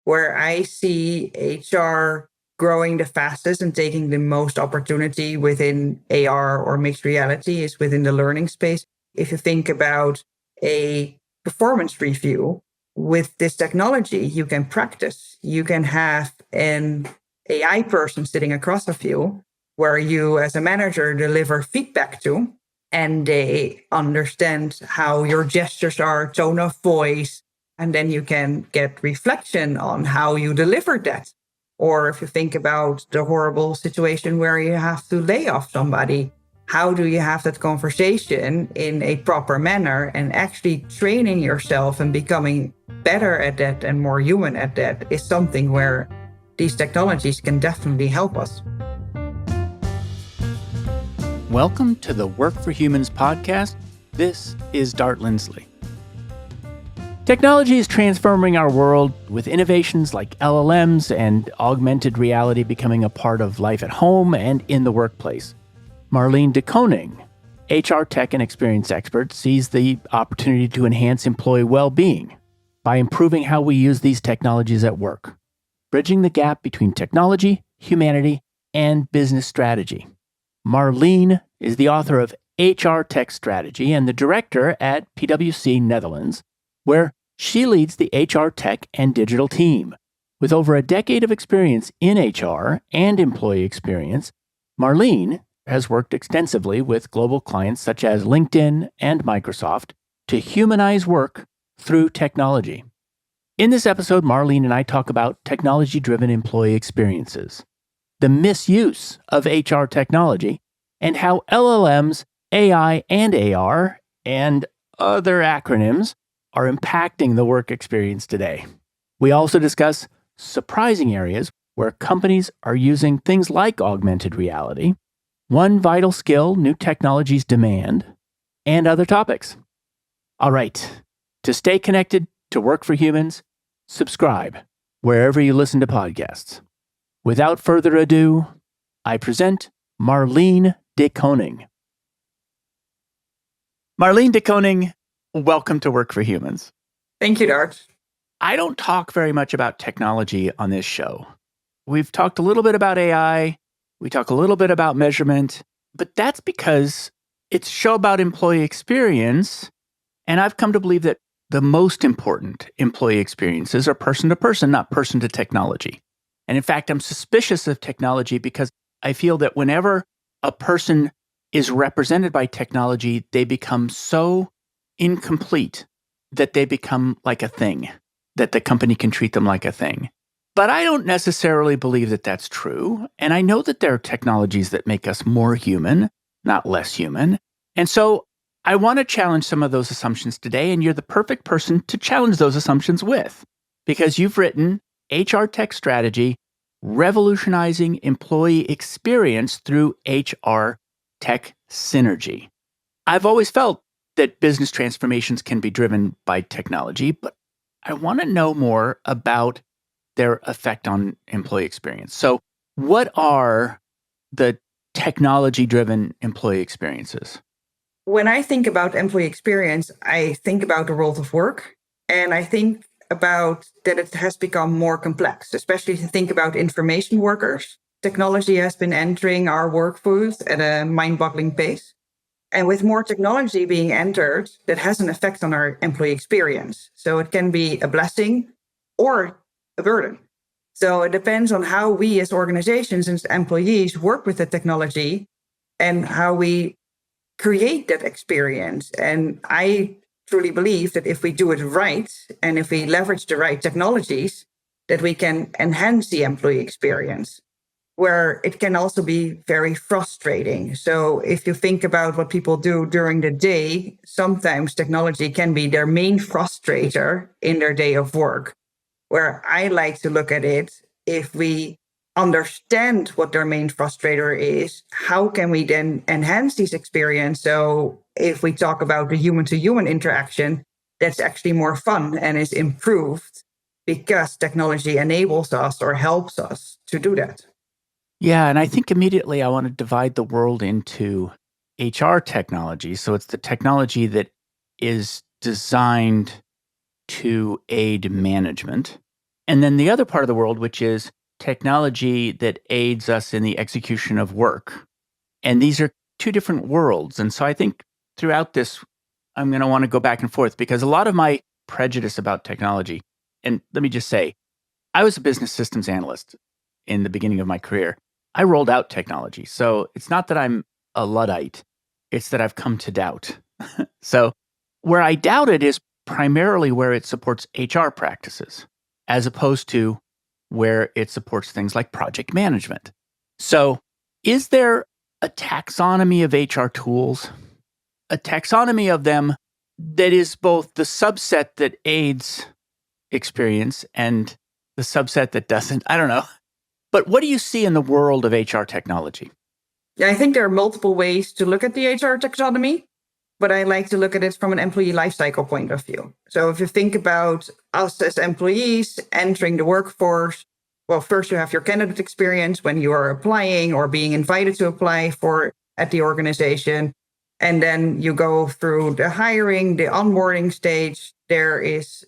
where I see HR growing the fastest and taking the most opportunity within AR or mixed reality is within the learning space. If you think about a performance review with this technology, you can practice. You can have an AI person sitting across of you where you as a manager deliver feedback to, and they understand how your gestures are, tone of voice, and then you can get reflection on how you delivered that. Or if you think about the horrible situation where you have to lay off somebody, how do you have that conversation in a proper manner, and actually training yourself and becoming better at that and more human at that is something where these technologies can definitely help us. Welcome to the Work for Humans podcast. This is Dart Lindsley. Technology is transforming our world with innovations like LLMs and augmented reality becoming a part of life at home and in the workplace. Marlene de Koning, HR tech and experience expert, sees the opportunity to enhance employee well-being by improving how we use these technologies at work, bridging the gap between technology, humanity, and business strategy. Marlene is the author of HR Tech Strategy and the director at PwC Netherlands, where she leads the HR tech and digital team. With over a decade of experience in HR and employee experience, Marlene has worked extensively with global clients such as LinkedIn and Microsoft to humanize work through technology. In this episode, Marlene and I talk about technology-driven employee experiences, the misuse of HR technology, and how LLMs, AI, and AR, and other acronyms are impacting the work experience today. We also discuss surprising areas where companies are using things like augmented reality, one vital skill new technologies demand, and other topics. All right, to stay connected to Work for Humans, subscribe wherever you listen to podcasts. Without further ado, I present Marlene de Koning. Marlene de Koning, welcome to Work for Humans. Thank you, Dart. I don't talk very much about technology on this show. We've talked a little bit about AI, we talk a little bit about measurement, but that's because it's a show about employee experience, and I've come to believe that the most important employee experiences are person to person, not person to technology. And in fact, I'm suspicious of technology because I feel that whenever a person is represented by technology, they become so incomplete that they become like a thing, that the company can treat them like a thing. But I don't necessarily believe that that's true. And I know that there are technologies that make us more human, not less human. And so I want to challenge some of those assumptions today, and you're the perfect person to challenge those assumptions with, because you've written HR Tech Strategy, Revolutionizing Employee Experience through HR Tech Synergy. I've always felt that business transformations can be driven by technology, but I want to know more about their effect on employee experience. So what are the technology-driven employee experiences? When I think about employee experience, I think about the world of work, and I think about that it has become more complex, especially if you think about information workers. Technology has been entering our workforce at a mind-boggling pace. And with more technology being entered, that has an effect on our employee experience. So it can be a blessing or a burden. So it depends on how we as organizations and employees work with the technology and how we create that experience. And I truly believe that if we do it right and if we leverage the right technologies, that we can enhance the employee experience, where it can also be very frustrating. So if you think about what people do during the day, sometimes technology can be their main frustrator in their day of work. Where I like to look at it, if we understand what their main frustrator is, how can we then enhance this experience? So if we talk about the human-to-human interaction, that's actually more fun and is improved because technology enables us or helps us to do that. Yeah, and I think immediately I want to divide the world into HR technology. So it's the technology that is designed to aid management. And then the other part of the world, which is technology that aids us in the execution of work. And these are two different worlds. And so I think throughout this, I'm going to want to go back and forth because a lot of my prejudice about technology, and let me just say, I was a business systems analyst in the beginning of my career. I rolled out technology. So it's not that I'm a Luddite, it's that I've come to doubt. So where I doubt it is primarily where it supports HR practices, as opposed to where it supports things like project management. So is there a taxonomy of HR tools, a taxonomy of them that is both the subset that aids experience and the subset that doesn't? I don't know. But what do you see in the world of HR technology? Yeah, I think there are multiple ways to look at the HR taxonomy, but I like to look at it from an employee lifecycle point of view. So if you think about us as employees entering the workforce, well, first you have your candidate experience when you are applying or being invited to apply for at the organization. And then you go through the hiring, the onboarding stage. There is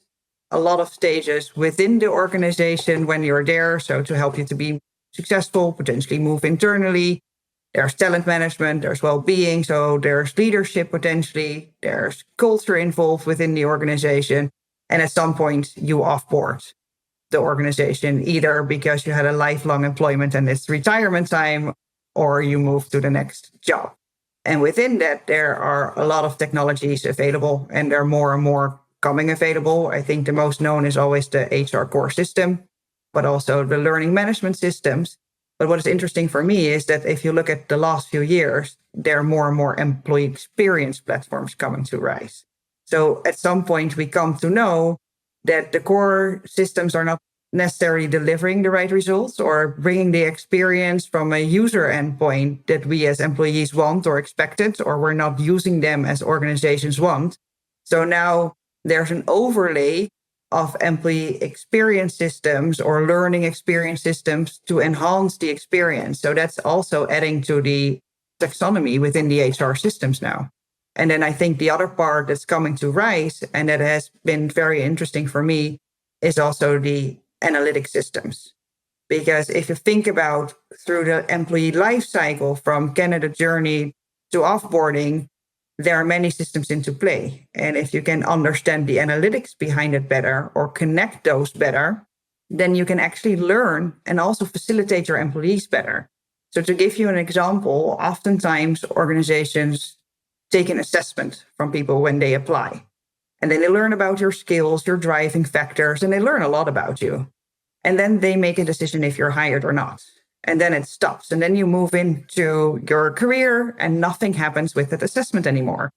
a lot of stages within the organization when you're there. So to help you to be successful, potentially move internally. There's talent management, there's well-being, so there's leadership potentially, there's culture involved within the organization. And at some point you offboard the organization, either because you had a lifelong employment and it's retirement time, or you move to the next job. And within that, there are a lot of technologies available, and there are more and more coming available. I think the most known is always the HR core system, but also the learning management systems. But what is interesting for me is that if you look at the last few years, there are more and more employee experience platforms coming to rise. So at some point, we come to know that the core systems are not necessarily delivering the right results or bringing the experience from a user endpoint that we as employees want or expected, or we're not using them as organizations want. So now there's an overlay of employee experience systems or learning experience systems to enhance the experience. So that's also adding to the taxonomy within the HR systems now. And then I think the other part that's coming to rise, and that has been very interesting for me, is also the analytic systems. Because if you think about through the employee life cycle from candidate journey to offboarding, there are many systems into play. And if you can understand the analytics behind it better or connect those better, then you can actually learn and also facilitate your employees better. So to give you an example, oftentimes organizations take an assessment from people when they apply. And then they learn about your skills, your driving factors, and they learn a lot about you. And then they make a decision if you're hired or not. And then it stops. And then you move into your career and nothing happens with that assessment anymore.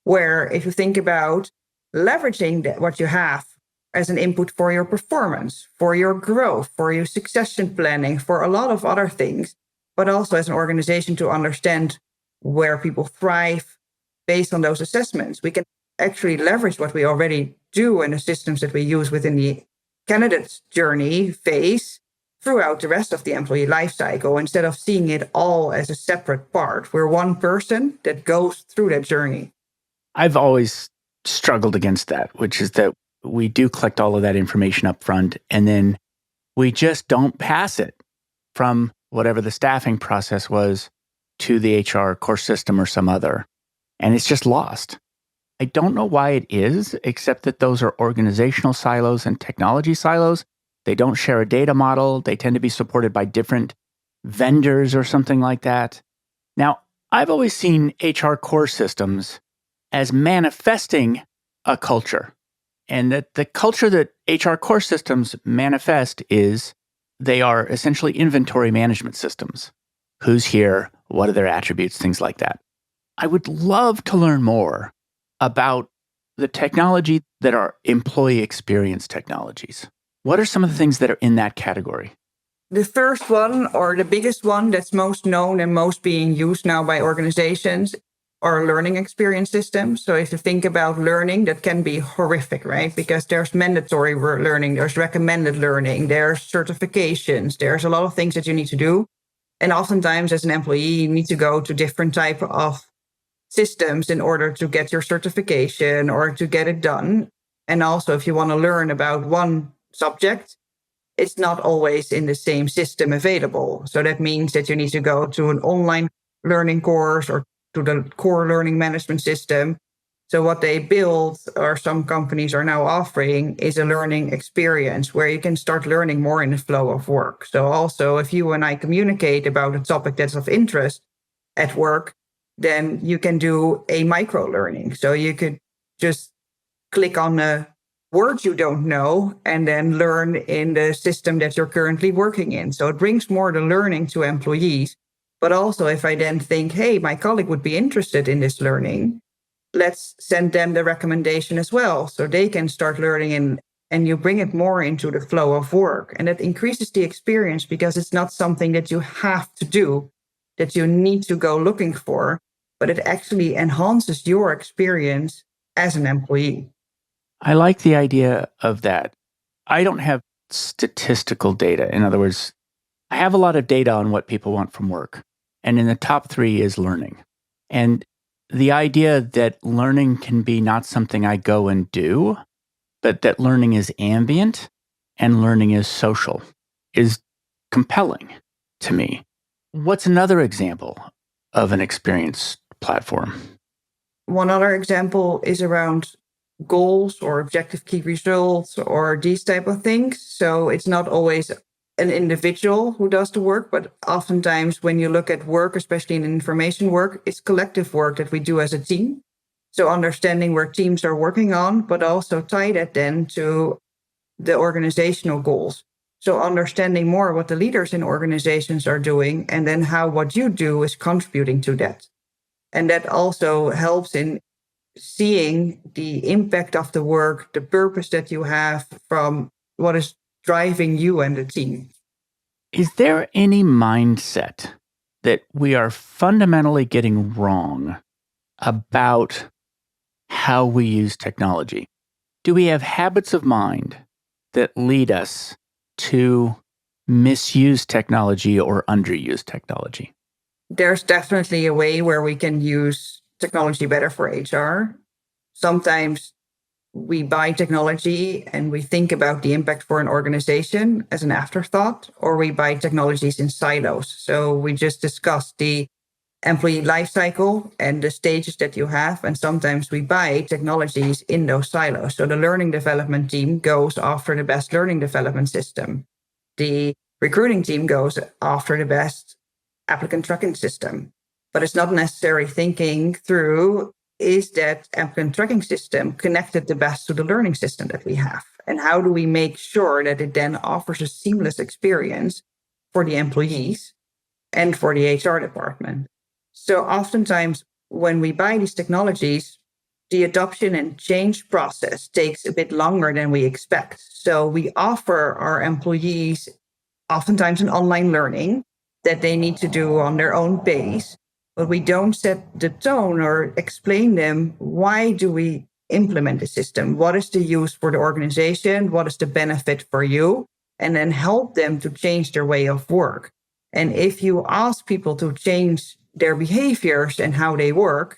Where if you think about leveraging what you have as an input for your performance, for your growth, for your succession planning, for a lot of other things, but also as an organization to understand where people thrive based on those assessments, we can actually leverage what we already do in the systems that we use within the candidate journey phase throughout the rest of the employee lifecycle, instead of seeing it all as a separate part. We're one person that goes through that journey. I've always struggled against that, which is that we do collect all of that information up front and then we just don't pass it from whatever the staffing process was to the HR core system or some other. And it's just lost. I don't know why it is, except that those are organizational silos and technology silos. They don't share a data model. They tend to be supported by different vendors or something like that. Now, I've always seen HR core systems as manifesting a culture. And that the culture that HR core systems manifest is they are essentially inventory management systems. Who's here? What are their attributes? Things like that. I would love to learn more about the technology that are employee experience technologies. What are some of the things that are in that category? The first one, or the biggest one that's most known and most being used now by organizations, are learning experience systems. So if you think about learning, that can be horrific, right? Because there's mandatory learning, there's recommended learning, there's certifications, there's a lot of things that you need to do. And oftentimes as an employee, you need to go to different type of systems in order to get your certification or to get it done. And also if you want to learn about one subject, it's not always in the same system available. So that means that you need to go to an online learning course or to the core learning management system. So what they build, or some companies are now offering, is a learning experience where you can start learning more in the flow of work. So also, if you and I communicate about a topic that's of interest at work, then you can do a micro learning. So you could just click on a word you don't know and then learn in the system that you're currently working in. So it brings more the learning to employees. But also, if I then think, hey, my colleague would be interested in this learning, let's send them the recommendation as well so they can start learning, and you bring it more into the flow of work. And it increases the experience because it's not something that you have to do, that you need to go looking for, but it actually enhances your experience as an employee. I like the idea of that. I don't have statistical data. In other words, I have a lot of data on what people want from work. And in the top 3 is learning. And the idea that learning can be not something I go and do, but that learning is ambient and learning is social is compelling to me. What's another example of an experience platform? One other example is around goals or objective key results or these type of things. So it's not always an individual who does the work, but oftentimes when you look at work, especially in information work, it's collective work that we do as a team. So understanding where teams are working on, but also tie that then to the organizational goals. So understanding more what the leaders in organizations are doing, and then how what you do is contributing to that. And that also helps in seeing the impact of the work, the purpose that you have from what is driving you and the team. Is there any mindset that we are fundamentally getting wrong about how we use technology? Do we have habits of mind that lead us to misuse technology or underuse technology? There's definitely a way where we can use technology better for HR. Sometimes we buy technology and we think about the impact for an organization as an afterthought, or we buy technologies in silos. So we just discussed the employee life cycle and the stages that you have. And sometimes we buy technologies in those silos. So the learning development team goes after the best learning development system. The recruiting team goes after the best applicant tracking system. But it's not necessarily thinking through, is that applicant tracking system connected the best to the learning system that we have? And how do we make sure that it then offers a seamless experience for the employees and for the HR department? So oftentimes when we buy these technologies, the adoption and change process takes a bit longer than we expect. So we offer our employees oftentimes an online learning that they need to do on their own pace, but we don't set the tone or explain them, why do we implement the system? What is the use for the organization? What is the benefit for you? And then help them to change their way of work. And if you ask people to change their behaviors and how they work,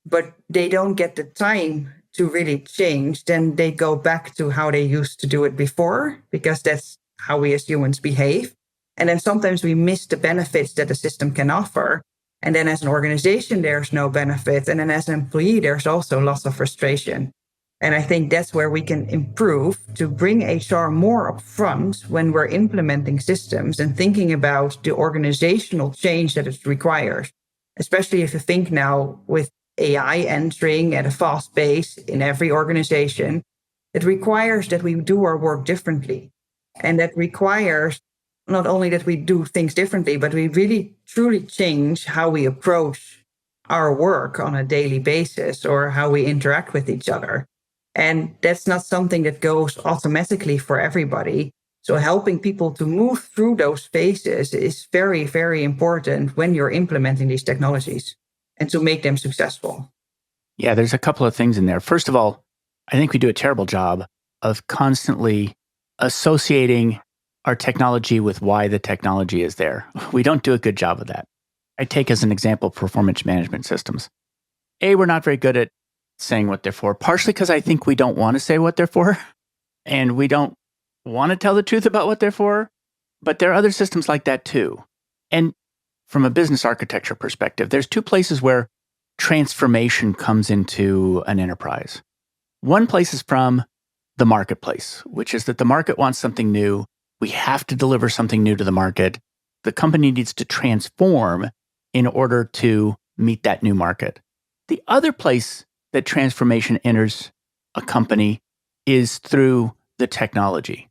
but they don't get the time to really change, then they go back to how they used to do it before, because that's how we as humans behave. And then sometimes we miss the benefits that the system can offer. And then as an organization, there's no benefit. And then as an employee, there's also lots of frustration. And I think that's where we can improve to bring HR more upfront when we're implementing systems and thinking about the organizational change that it requires. Especially if you think now with AI entering at a fast pace in every organization, it requires that we do our work differently. And that requires not only that we do things differently, but we really truly change how we approach our work on a daily basis or how we interact with each other. And that's not something that goes automatically for everybody. So helping people to move through those phases is very, very important when you're implementing these technologies and to make them successful. Yeah, there's a couple of things in there. First of all, I think we do a terrible job of constantly associating our technology with why the technology is there. We don't do a good job of that. I take as an example performance management systems. We're not very good at saying what they're for, partially because I think we don't want to say what they're for. And we don't want to tell the truth about what they're for, but there are other systems like that too. And from a business architecture perspective, there's two places where transformation comes into an enterprise. One place is from the marketplace, which is that the market wants something new. We have to deliver something new to the market. The company needs to transform in order to meet that new market. The other place that transformation enters a company is through the technology.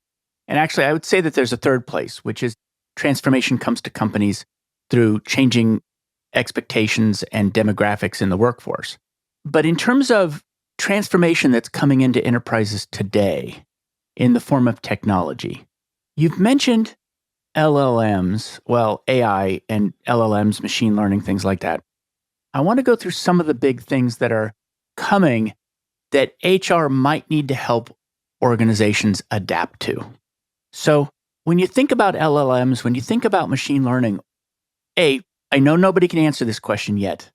And actually, I would say that there's a third place, which is transformation comes to companies through changing expectations and demographics in the workforce. But in terms of transformation that's coming into enterprises today in the form of technology, you've mentioned LLMs, well, AI and LLMs, machine learning, things like that. I want to go through some of the big things that are coming that HR might need to help organizations adapt to. So when you think about LLMs, when you think about machine learning, I know nobody can answer this question yet,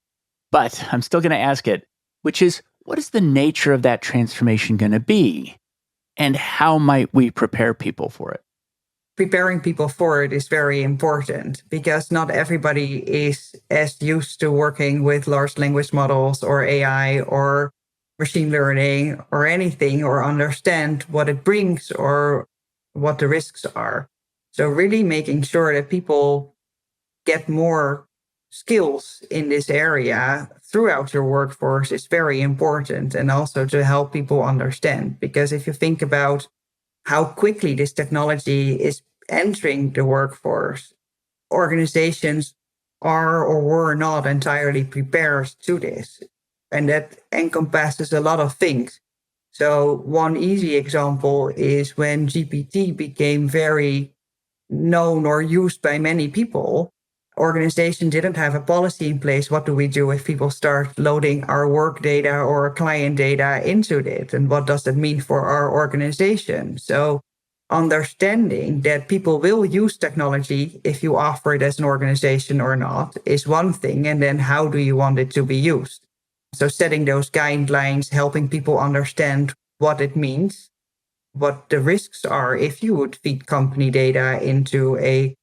but I'm still going to ask it, which is, what is the nature of that transformation going to be? And how might we prepare people for it? Preparing people for it is very important because not everybody is as used to working with large language models or AI or machine learning or anything, or understand what it brings or what the risks are. So really making sure that people get more skills in this area throughout your workforce is very important, and also to help people understand. Because if you think about how quickly this technology is entering the workforce, organizations are or were not entirely prepared to this. And that encompasses a lot of things. So one easy example is when GPT became very known or used by many people, organization didn't have a policy in place. What do we do if people start loading our work data or client data into it? And what does that mean for our organization? So understanding that people will use technology if you offer it as an organization or not is one thing. And then how do you want it to be used? So setting those guidelines, helping people understand what it means, what the risks are if you would feed company data into a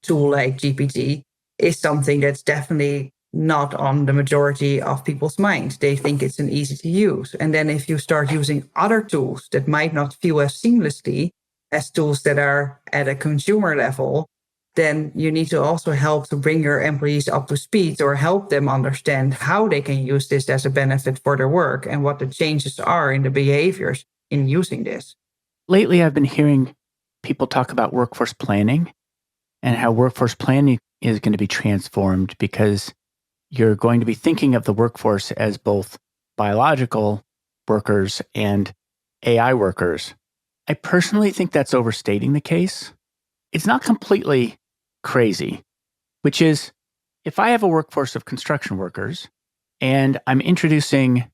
tool like GPT, is something that's definitely not on the majority of people's minds. They think it's an easy to use. And then if you start using other tools that might not feel as seamlessly as tools that are at a consumer level, then you need to also help to bring your employees up to speed or help them understand how they can use this as a benefit for their work and what the changes are in the behaviors in using this. Lately, I've been hearing people talk about workforce planning and how workforce planning is going to be transformed because you're going to be thinking of the workforce as both biological workers and AI workers. I personally think that's overstating the case. It's not completely crazy, which is if I have a workforce of construction workers and I'm introducing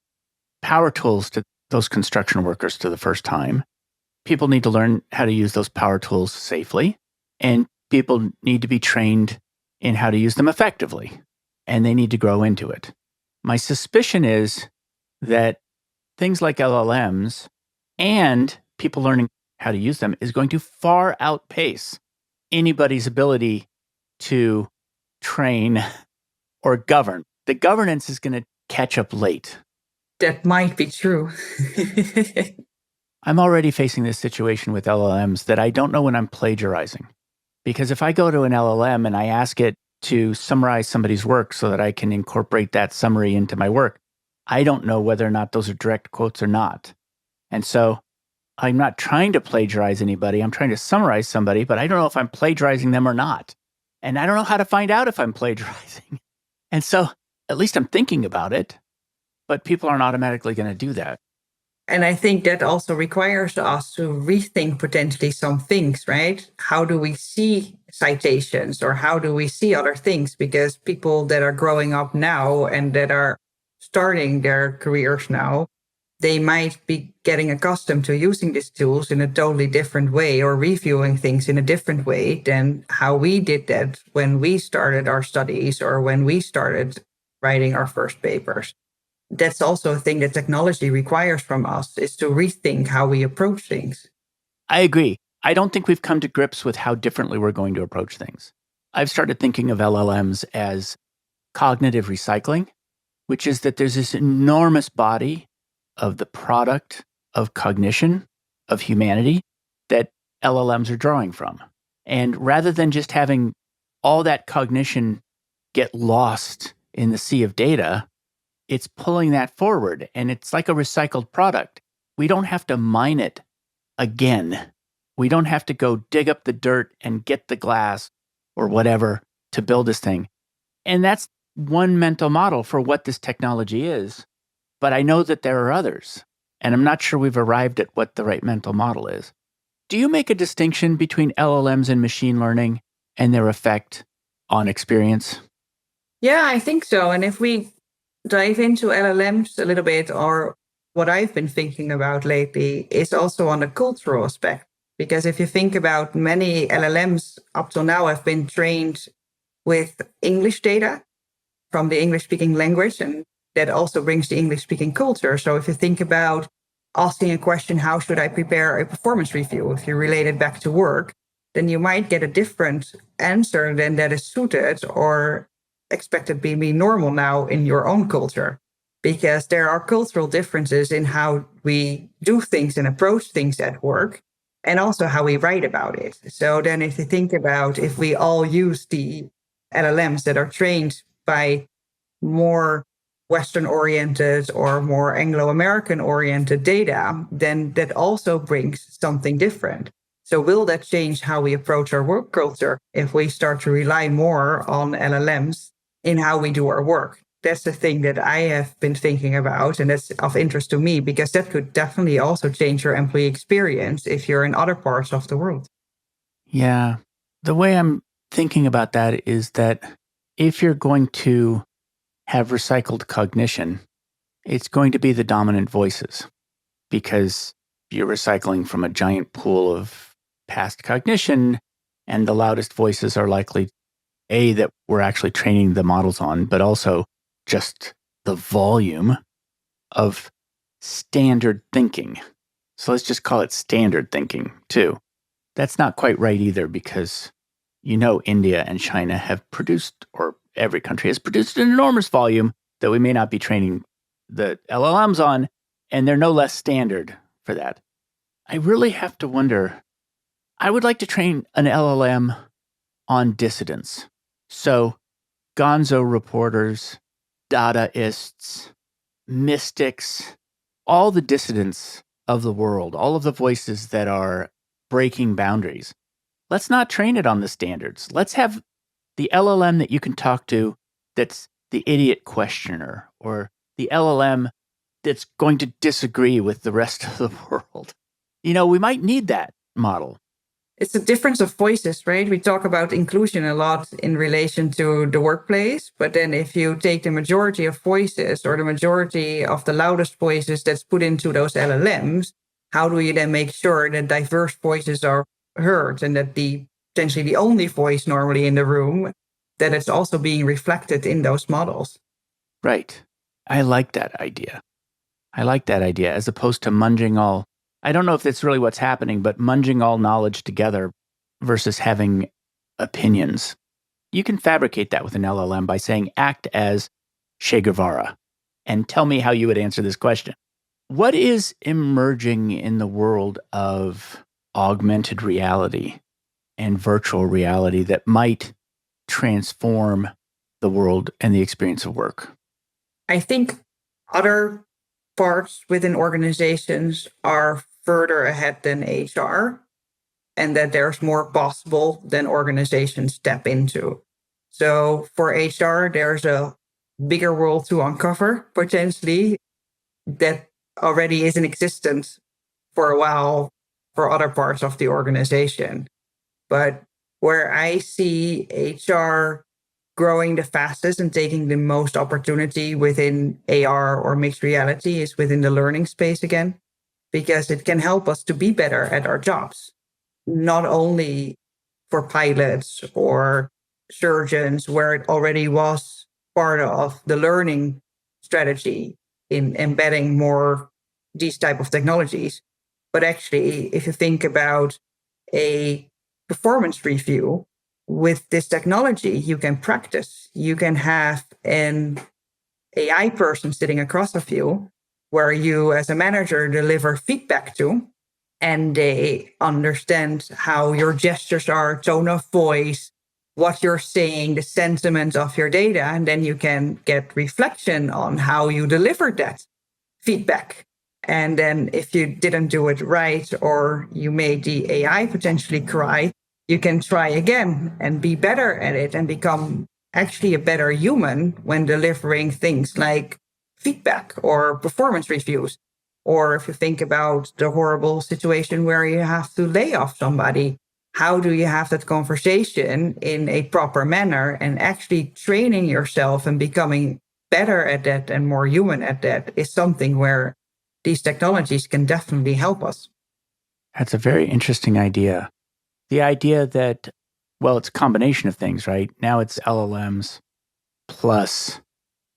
power tools to those construction workers for the first time, people need to learn how to use those power tools safely, and people need to be trained in how to use them effectively, and they need to grow into it. My suspicion is that things like LLMs and people learning how to use them is going to far outpace anybody's ability to train or govern. The governance is going to catch up late. That might be true. I'm already facing this situation with LLMs that I don't know when I'm plagiarizing. Because if I go to an LLM and I ask it to summarize somebody's work so that I can incorporate that summary into my work, I don't know whether or not those are direct quotes or not. And so I'm not trying to plagiarize anybody. I'm trying to summarize somebody, but I don't know if I'm plagiarizing them or not. And I don't know how to find out if I'm plagiarizing. And so at least I'm thinking about it, but people aren't automatically going to do that. And I think that also requires us to rethink potentially some things, right? How do we see citations or how do we see other things? Because people that are growing up now and that are starting their careers now, they might be getting accustomed to using these tools in a totally different way or reviewing things in a different way than how we did that when we started our studies or when we started writing our first papers. That's also a thing that technology requires from us, is to rethink how we approach things. I agree. I don't think we've come to grips with how differently we're going to approach things. I've started thinking of LLMs as cognitive recycling, which is that there's this enormous body of the product of cognition of humanity that LLMs are drawing from. And rather than just having all that cognition get lost in the sea of data, it's pulling that forward, and it's like a recycled product. We don't have to mine it again. We don't have to go dig up the dirt and get the glass or whatever to build this thing. And that's one mental model for what this technology is. But I know that there are others, and I'm not sure we've arrived at what the right mental model is. Do you make a distinction between LLMs and machine learning and their effect on experience? Yeah, I think so. And if we dive into LLMs a little bit, or what I've been thinking about lately is also on the cultural aspect. Because if you think about many LLMs up till now have been trained with English data from the English speaking language, and that also brings the English speaking culture. So if you think about asking a question, how should I prepare a performance review? If you relate it back to work, then you might get a different answer than that is suited or expected to be normal now in your own culture, because there are cultural differences in how we do things and approach things at work, and also how we write about it. So then if you think about if we all use the LLMs that are trained by more Western oriented or more Anglo American oriented data, then that also brings something different. So, will that change how we approach our work culture if we start to rely more on LLMs in how we do our work? That's the thing that I have been thinking about, and that's of interest to me, because that could definitely also change your employee experience if you're in other parts of the world. Yeah. The way I'm thinking about that is that if you're going to have recycled cognition, it's going to be the dominant voices, because you're recycling from a giant pool of past cognition, and the loudest voices are likely that we're actually training the models on, but also just the volume of standard thinking. So let's just call it standard thinking too. That's not quite right either, because India and China have produced, or every country has produced, an enormous volume that we may not be training the LLMs on, and they're no less standard for that. I really have to wonder, I would like to train an LLM on dissidents. So gonzo reporters, Dadaists, mystics, all the dissidents of the world, all of the voices that are breaking boundaries. Let's not train it on the standards. Let's have the LLM that you can talk to that's the idiot questioner, or the LLM that's going to disagree with the rest of the world. We might need that model. It's a difference of voices, right? We talk about inclusion a lot in relation to the workplace, but then if you take the majority of voices or the majority of the loudest voices that's put into those LLMs, how do you then make sure that diverse voices are heard, and that the potentially the only voice normally in the room, that it's also being reflected in those models? Right. I like that idea. As opposed to munging all. I don't know if that's really what's happening, but munging all knowledge together versus having opinions. You can fabricate that with an LLM by saying, act as Che Guevara and tell me how you would answer this question. What is emerging in the world of augmented reality and virtual reality that might transform the world and the experience of work? I think other parts within organizations are further ahead than HR, and that there's more possible than organizations tap into. So for HR, there's a bigger world to uncover potentially that already is in existence for a while for other parts of the organization. But where I see HR growing the fastest and taking the most opportunity within AR or mixed reality is within the learning space again, because it can help us to be better at our jobs, not only for pilots or surgeons, where it already was part of the learning strategy in embedding more these type of technologies. But actually, if you think about a performance review, with this technology, you can practice. You can have an AI person sitting across of you where you, as a manager, deliver feedback to, and they understand how your gestures are, tone of voice, what you're saying, the sentiment of your data. And then you can get reflection on how you delivered that feedback. And then if you didn't do it right, or you made the AI potentially cry, you can try again and be better at it and become actually a better human when delivering things like feedback or performance reviews. Or if you think about the horrible situation where you have to lay off somebody, how do you have that conversation in a proper manner, and actually training yourself and becoming better at that and more human at that is something where these technologies can definitely help us. That's a very interesting idea. The idea that, well, it's a combination of things, right? Now it's LLMs plus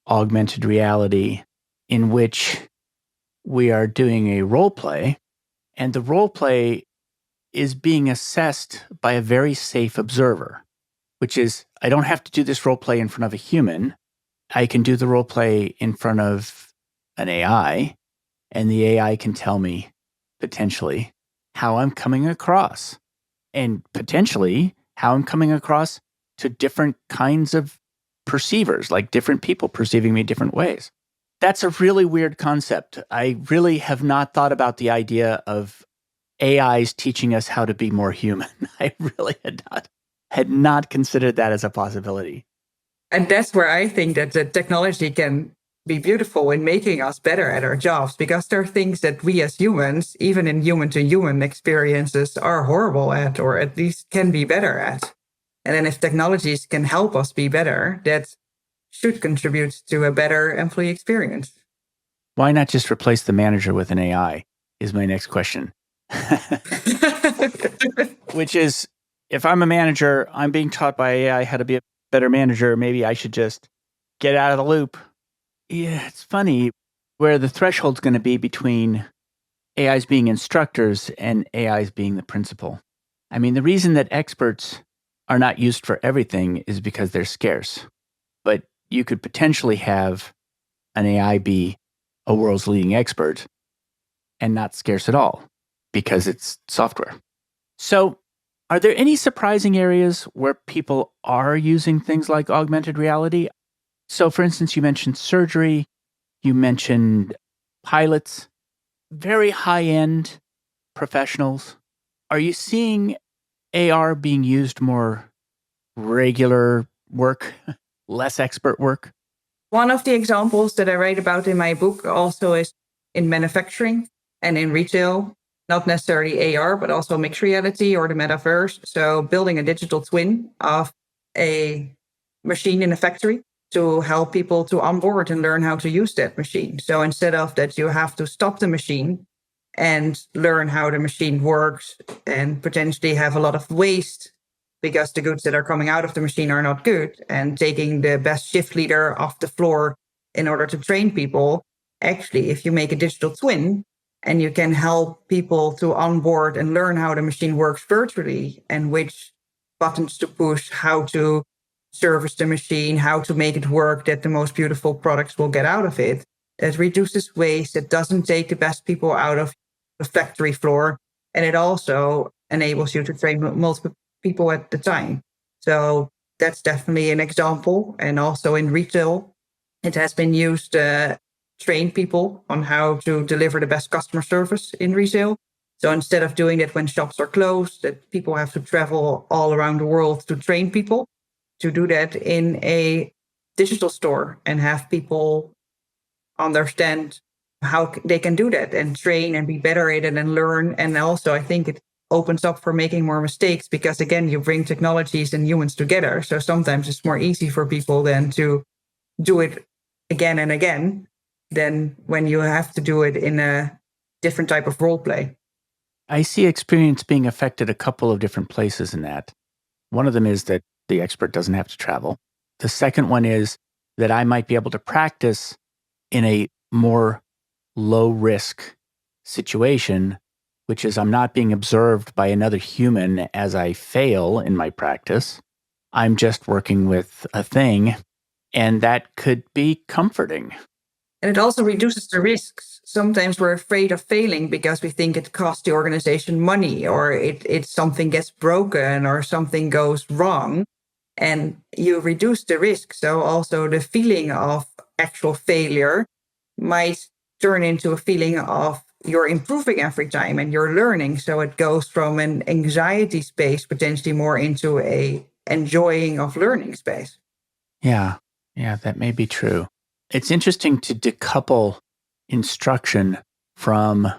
augmented reality, in which we are doing a role play, and the role play is being assessed by a very safe observer, which is, I don't have to do this role play in front of a human. I can do the role play in front of an AI, and the AI can tell me potentially how I'm coming across, and potentially how I'm coming across to different kinds of perceivers, like different people perceiving me different ways. That's a really weird concept. I really have not thought about the idea of AIs teaching us how to be more human. I really had not considered that as a possibility. And that's where I think that the technology can be beautiful in making us better at our jobs, because there are things that we as humans, even in human to human experiences, are horrible at, or at least can be better at. And then if technologies can help us be better, that should contribute to a better employee experience. Why not just replace the manager with an AI is my next question. Which is, if I'm a manager, I'm being taught by AI how to be a better manager, maybe I should just get out of the loop. Yeah, it's funny where the threshold's going to be between AIs being instructors and AIs being the principal. I mean, the reason that experts are not used for everything is because they're scarce. But you could potentially have an AI be a world's leading expert and not scarce at all because it's software. So, are there any surprising areas where people are using things like augmented reality? So, for instance, you mentioned surgery, you mentioned pilots, very high end professionals. Are you seeing AR being used more regular work, less expert work? One of the examples that I write about in my book also is in manufacturing and in retail, not necessarily AR, but also mixed reality or the metaverse. So building a digital twin of a machine in a factory to help people to onboard and learn how to use that machine. So instead of that, you have to stop the machine and learn how the machine works and potentially have a lot of waste because the goods that are coming out of the machine are not good, and taking the best shift leader off the floor in order to train people. Actually, if you make a digital twin and you can help people to onboard and learn how the machine works virtually and which buttons to push, how to service the machine, how to make it work, that the most beautiful products will get out of it. It reduces waste. It doesn't take the best people out of the factory floor. And it also enables you to train multiple people at the time. So that's definitely an example. And also in retail, it has been used to train people on how to deliver the best customer service in retail. So instead of doing it when shops are closed, that people have to travel all around the world to train people, to do that in a digital store and have people understand how they can do that and train and be better at it and learn. And also, I think it opens up for making more mistakes because, again, you bring technologies and humans together. So sometimes it's more easy for people than to do it again and again than when you have to do it in a different type of role play. I see experience being affected a couple of different places in that. One of them is that the expert doesn't have to travel. The second one is that I might be able to practice in a more low risk situation which is I'm not being observed by another human as I fail in my practice. I'm just working with a thing, and that could be comforting. And it also reduces the risks. Sometimes we're afraid of failing because we think it costs the organization money, or it something gets broken or something goes wrong. And you reduce the risk. So also the feeling of actual failure might turn into a feeling of you're improving every time and you're learning. So it goes from an anxiety space potentially more into a enjoying of learning space. Yeah, yeah, that may be true. It's interesting to decouple instruction from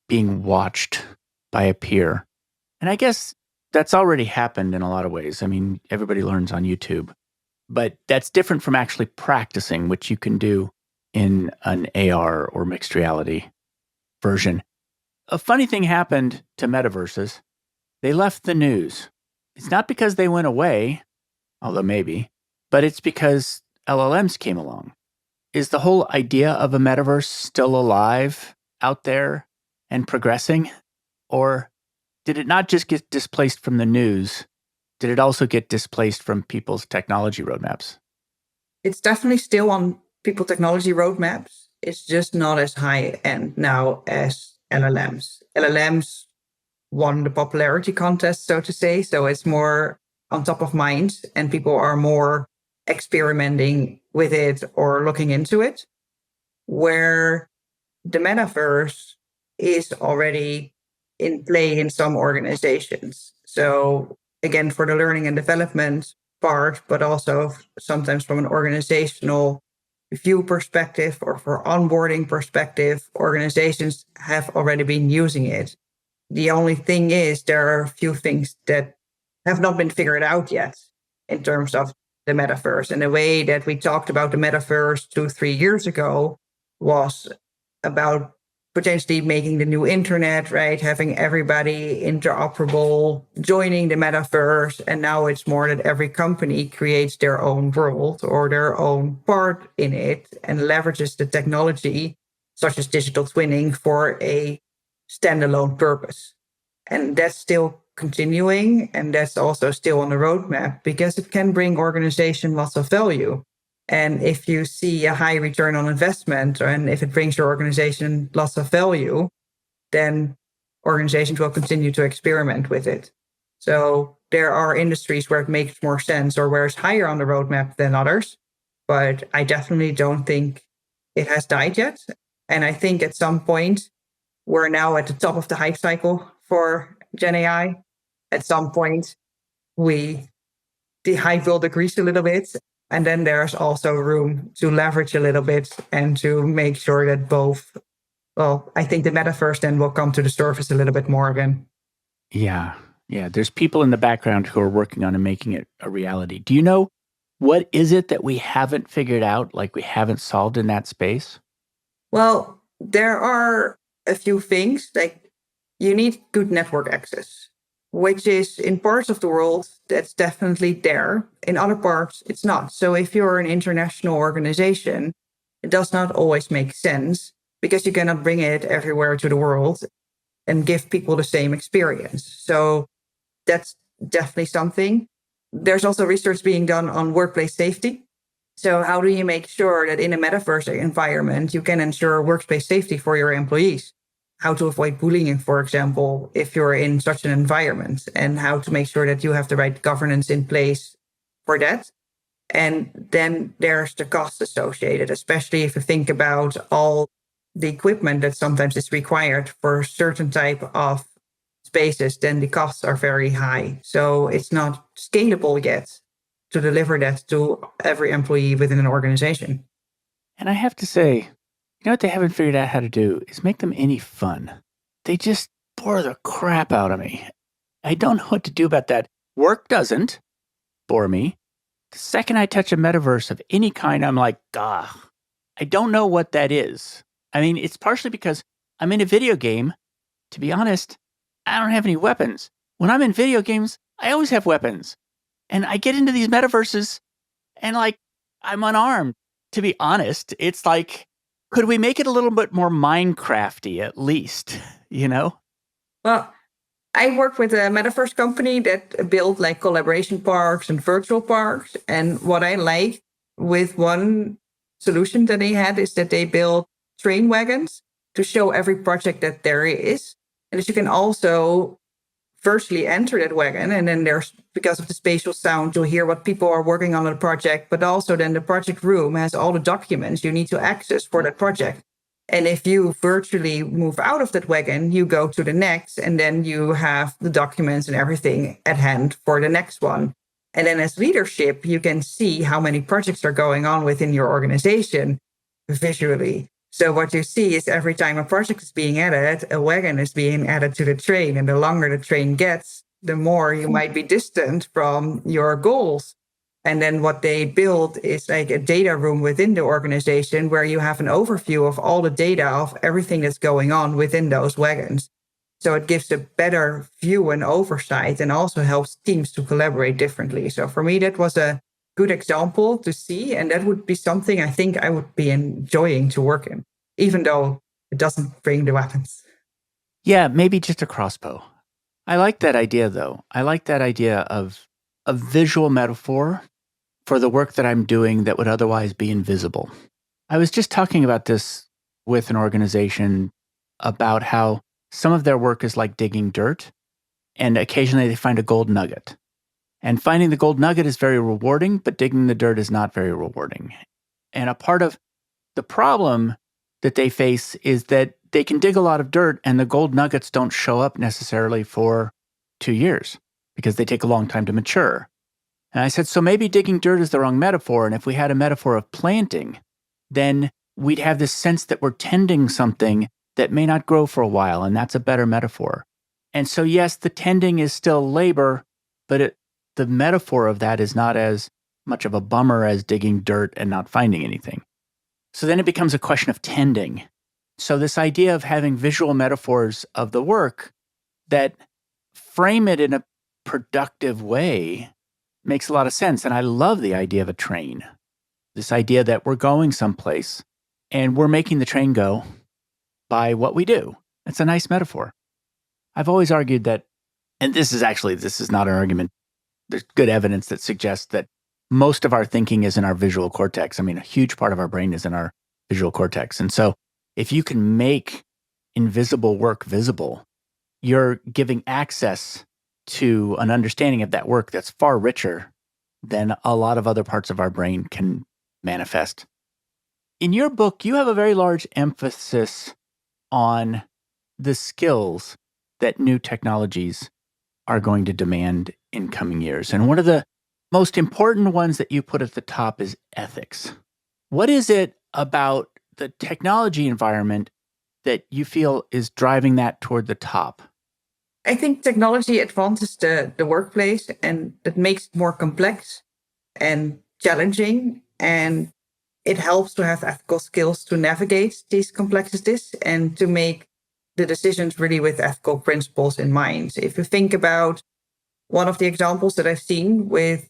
being watched by a peer. And I guess that's already happened in a lot of ways. I mean, everybody learns on YouTube, but that's different from actually practicing, which you can do in an AR or mixed reality version. A funny thing happened to metaverses. They left the news. It's not because they went away, although maybe, but it's because LLMs came along. Is the whole idea of a metaverse still alive out there and progressing? Or did it not just get displaced from the news? Did it also get displaced from people's technology roadmaps? It's definitely still on people technology roadmaps. It's just not as high end now as LLMs. LLMs won the popularity contest, so to say. So it's more on top of mind and people are more experimenting with it or looking into it. Where the metaverse is already in play in some organizations. So again, for the learning and development part, but also sometimes from an organizational view perspective or for onboarding perspective, organizations have already been using it. The only thing is there are a few things that have not been figured out yet in terms of the metaverse. And the way that we talked about the metaverse 2, 3 years ago was about potentially making the new internet, right? Having everybody interoperable, joining the metaverse. And now it's more that every company creates their own world or their own part in it and leverages the technology, such as digital twinning, for a standalone purpose. And that's still continuing. And that's also still on the roadmap because it can bring organization lots of value. And if you see a high return on investment and if it brings your organization lots of value, then organizations will continue to experiment with it. So there are industries where it makes more sense or where it's higher on the roadmap than others. But I definitely don't think it has died yet. And I think at some point, we're now at the top of the hype cycle for Gen AI. At some point, the hype will decrease a little bit. And then there's also room to leverage a little bit and to make sure that both, well, I think the metaverse then will come to the surface a little bit more again. Yeah. Yeah. There's people in the background who are working on and making it a reality. Do you know what is it that we haven't figured out, like we haven't solved in that space? Well, there are a few things like you need good network access, which is in parts of the world that's definitely there. In other parts, it's not. So if you're an international organization, it does not always make sense because you cannot bring it everywhere to the world and give people the same experience. So that's definitely something. There's also research being done on workplace safety. So how do you make sure that in a metaverse environment, you can ensure workplace safety for your employees? How to avoid bullying, for example, if you're in such an environment, and how to make sure that you have the right governance in place for that. And then there's the cost associated, especially if you think about all the equipment that sometimes is required for certain type of spaces, then the costs are very high. So it's not scalable yet to deliver that to every employee within an organization. And I have to say, you know what they haven't figured out how to do is make them any fun. They just bore the crap out of me. I don't know what to do about that. Work doesn't bore me. The second I touch a metaverse of any kind, I'm like, ah, I don't know what that is. I mean, it's partially because I'm in a video game. To be honest, I don't have any weapons. When I'm in video games, I always have weapons. And I get into these metaverses and like, I'm unarmed. To be honest, it's like, could we make it a little bit more Minecrafty at least, you know? Well, I work with a metaverse company that built like collaboration parks and virtual parks. And what I like with one solution that they had is that they built train wagons to show every project that there is. And that you can also virtually enter that wagon. And then there's, because of the spatial sound, you'll hear what people are working on the project, but also then the project room has all the documents you need to access for that project. And if you virtually move out of that wagon, you go to the next, and then you have the documents and everything at hand for the next one. And then as leadership, you can see how many projects are going on within your organization visually. So what you see is every time a project is being added, a wagon is being added to the train. And the longer the train gets, the more you might be distant from your goals. And then what they build is like a data room within the organization where you have an overview of all the data of everything that's going on within those wagons. So it gives a better view and oversight and also helps teams to collaborate differently. So for me, that was a good example to see. And that would be something I think I would be enjoying to work in, even though it doesn't bring the weapons. Yeah, maybe just a crossbow. I like that idea, though. I like that idea of a visual metaphor for the work that I'm doing that would otherwise be invisible. I was just talking about this with an organization about how some of their work is like digging dirt, and occasionally they find a gold nugget. And finding the gold nugget is very rewarding, but digging the dirt is not very rewarding. And a part of the problem that they face is that they can dig a lot of dirt and the gold nuggets don't show up necessarily for 2 years because they take a long time to mature. And I said, so maybe digging dirt is the wrong metaphor. And if we had a metaphor of planting, then we'd have this sense that we're tending something that may not grow for a while. And that's a better metaphor. And so, yes, the tending is still labor, but the metaphor of that is not as much of a bummer as digging dirt and not finding anything. So then it becomes a question of tending. So this idea of having visual metaphors of the work that frame it in a productive way makes a lot of sense. And I love the idea of a train. This idea that we're going someplace and we're making the train go by what we do. It's a nice metaphor. I've always argued that, and this is not an argument. There's good evidence that suggests that most of our thinking is in our visual cortex. I mean, a huge part of our brain is in our visual cortex. And so if you can make invisible work visible, you're giving access to an understanding of that work that's far richer than a lot of other parts of our brain can manifest. In your book, you have a very large emphasis on the skills that new technologies are going to demand in coming years. And one of the most important ones that you put at the top is ethics. What is it about the technology environment that you feel is driving that toward the top? I think technology advances the workplace and it makes it more complex and challenging. And it helps to have ethical skills to navigate these complexities and to make the decisions really with ethical principles in mind. If you think about one of the examples that I've seen with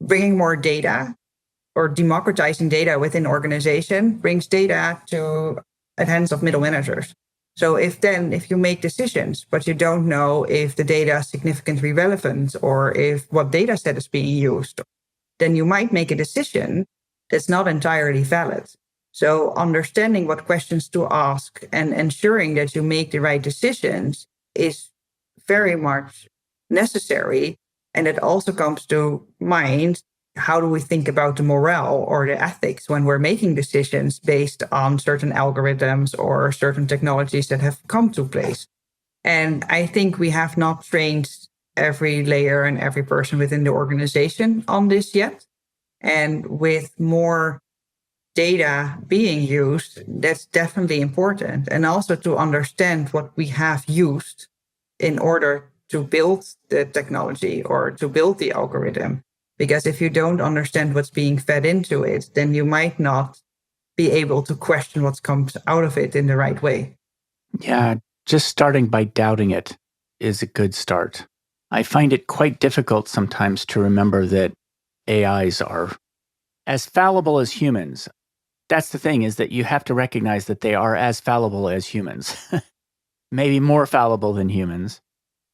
bringing more data or democratizing data within organization brings data to the hands of middle managers. So if you make decisions, but you don't know if the data is significantly relevant or if what data set is being used, then you might make a decision that's not entirely valid. So understanding what questions to ask and ensuring that you make the right decisions is very much necessary. And it also comes to mind, how do we think about the morale or the ethics when we're making decisions based on certain algorithms or certain technologies that have come to place? And I think we have not trained every layer and every person within the organization on this yet. And with more data being used, that's definitely important. And also to understand what we have used in order to build the technology or to build the algorithm. Because if you don't understand what's being fed into it, then you might not be able to question what comes out of it in the right way. Yeah, just starting by doubting it is a good start. I find it quite difficult sometimes to remember that AIs are as fallible as humans. That's the thing, is that you have to recognize that they are as fallible as humans. maybe more fallible than humans.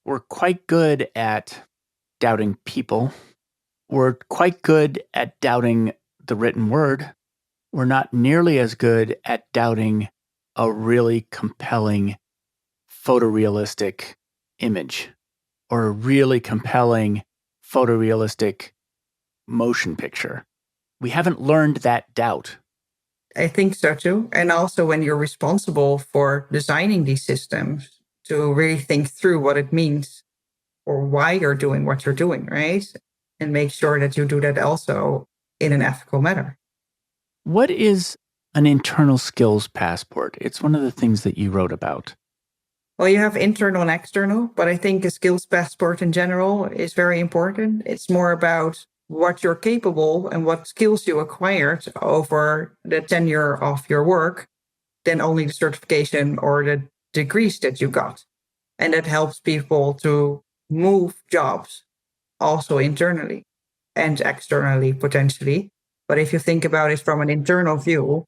We're quite good at doubting people. We're quite good at doubting the written word. We're not nearly as good at doubting a really compelling photorealistic image or a really compelling photorealistic motion picture. We haven't learned that doubt. I think so too. And also when you're responsible for designing these systems, to really think through what it means or why you're doing what you're doing, right? And make sure that you do that also in an ethical manner. What is an internal skills passport? It's one of the things that you wrote about. Well, you have internal and external, but I think a skills passport in general is very important. It's more about what you're capable and what skills you acquired over the tenure of your work than only the certification or the degrees that you got. And that helps people to move jobs also internally and externally potentially. But if you think about it from an internal view,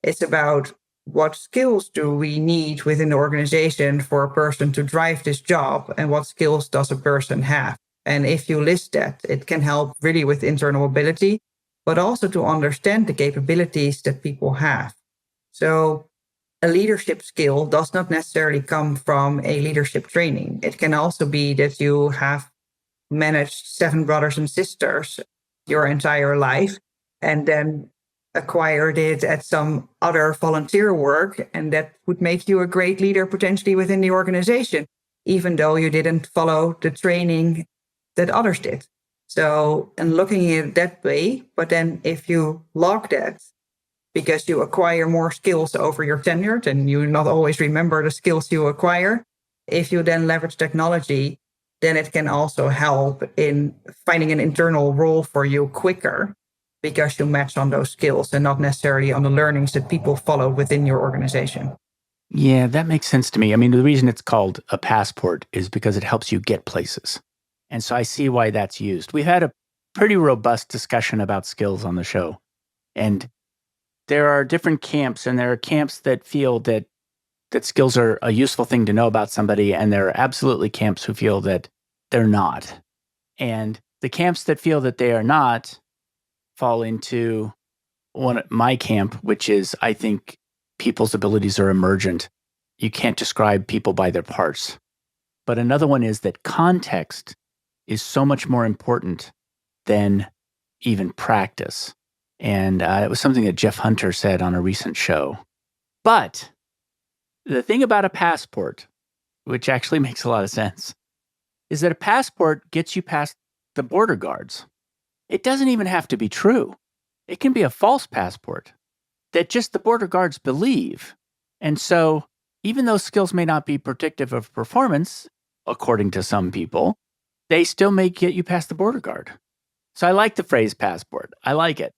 it's about what skills do we need within the organization for a person to drive this job and what skills does a person have. And if you list that, it can help really with internal mobility, but also to understand the capabilities that people have. So a leadership skill does not necessarily come from a leadership training. It can also be that you have managed 7 brothers and sisters your entire life and then acquired it at some other volunteer work. And that would make you a great leader potentially within the organization, even though you didn't follow the training that others did. So, and looking at it that way, but then if you log that because you acquire more skills over your tenure, and you not always remember the skills you acquire. If you then leverage technology, then it can also help in finding an internal role for you quicker because you match on those skills and not necessarily on the learnings that people follow within your organization. Yeah, that makes sense to me. I mean, the reason it's called a passport is because it helps you get places. And so I see why that's used. We've had a pretty robust discussion about skills on the show. And there are different camps, and there are camps that feel that skills are a useful thing to know about somebody, and there are absolutely camps who feel that they're not. And the camps that feel that they are not fall into my camp, which is I think people's abilities are emergent. You can't describe people by their parts. But another one is that context is so much more important than even practice. And it was something that Jeff Hunter said on a recent show. But the thing about a passport, which actually makes a lot of sense, is that a passport gets you past the border guards. It doesn't even have to be true. It can be a false passport that just the border guards believe. And so even though skills may not be predictive of performance, according to some people, they still may get you past the border guard. So I like the phrase passport. I like it.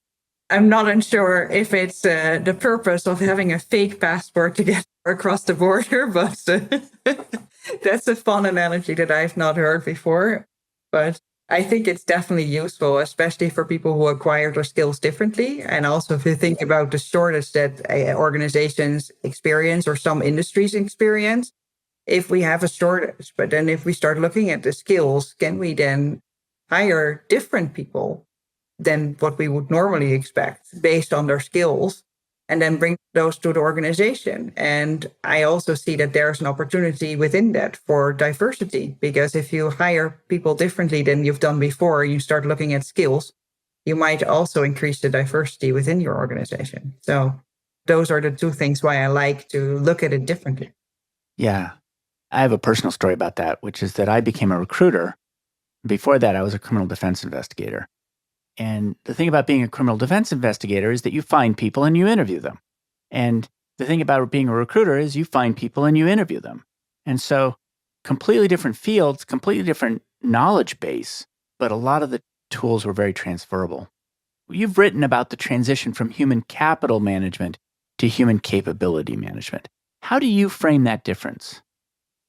I'm not unsure if it's the purpose of having a fake passport to get across the border, but that's a fun analogy that I've not heard before. But I think it's definitely useful, especially for people who acquire their skills differently. And also if you think about the shortage that organizations experience or some industries experience, if we have a shortage, but then if we start looking at the skills, can we then hire different people than what we would normally expect based on their skills and then bring those to the organization? And I also see that there's an opportunity within that for diversity, because if you hire people differently than you've done before, you start looking at skills, you might also increase the diversity within your organization. So those are the two things why I like to look at it differently. Yeah. I have a personal story about that, which is that I became a recruiter. Before that, I was a criminal defense investigator. And the thing about being a criminal defense investigator is that you find people and you interview them. And the thing about being a recruiter is you find people and you interview them. And so completely different fields, completely different knowledge base, but a lot of the tools were very transferable. You've written about the transition from human capital management to human capability management. How do you frame that difference?